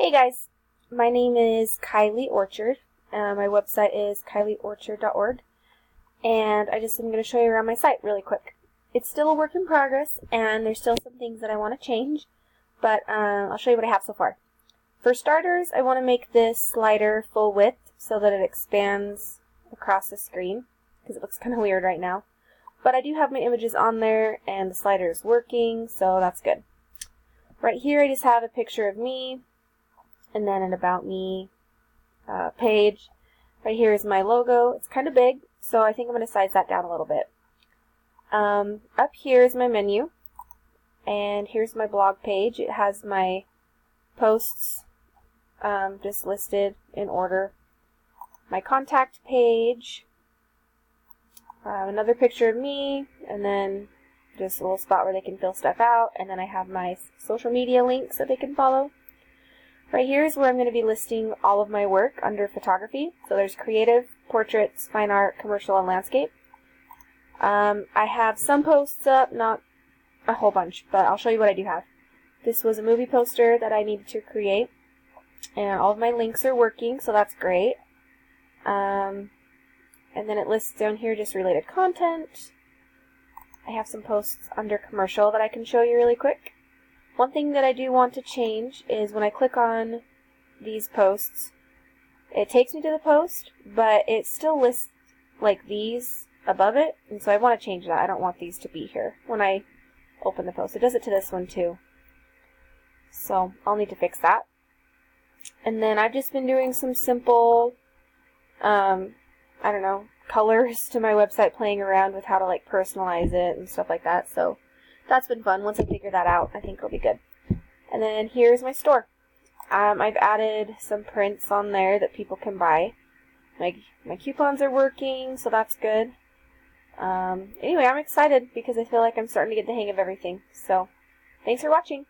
Hey guys, my name is Kylie Orchard. My website is kylieorchard.org, and I'm going to show you around my site really quick. It's still a work in progress, and there's still some things that I want to change, but I'll show you what I have so far. For starters, I want to make this slider full width so that it expands across the screen, because it looks kind of weird right now. But I do have my images on there, and the slider is working, so that's good. Right here, I just have a picture of me, and then an About Me page. Right here is my logo. It's kind of big, so I think I'm going to size that down a little bit. Up here is my menu, and here's my blog page. It has my posts just listed in order. My contact page, another picture of me, and then just a little spot where they can fill stuff out, and then I have my social media links that they can follow. Right here is where I'm going to be listing all of my work under photography. So there's creative, portraits, fine art, commercial, and landscape. I have some posts up, not a whole bunch, but I'll show you what I do have. This was a movie poster that I needed to create, and all of my links are working, so that's great. And then it lists down here just related content. I have some posts under commercial that I can show you really quick. One thing that I do want to change is when I click on these posts, it takes me to the post, but it still lists like these above it, and so I want to change that. I don't want these to be here when I open the post. It does it to this one too. So I'll need to fix that. And then I've just been doing some simple, I don't know, colors to my website, playing around with how to like personalize it and stuff like that. So that's been fun. Once I figure that out, I think it'll be good. And then here's my store. I've added some prints on there that people can buy. My coupons are working, so that's good. Anyway, I'm excited because I feel like I'm starting to get the hang of everything. So, thanks for watching.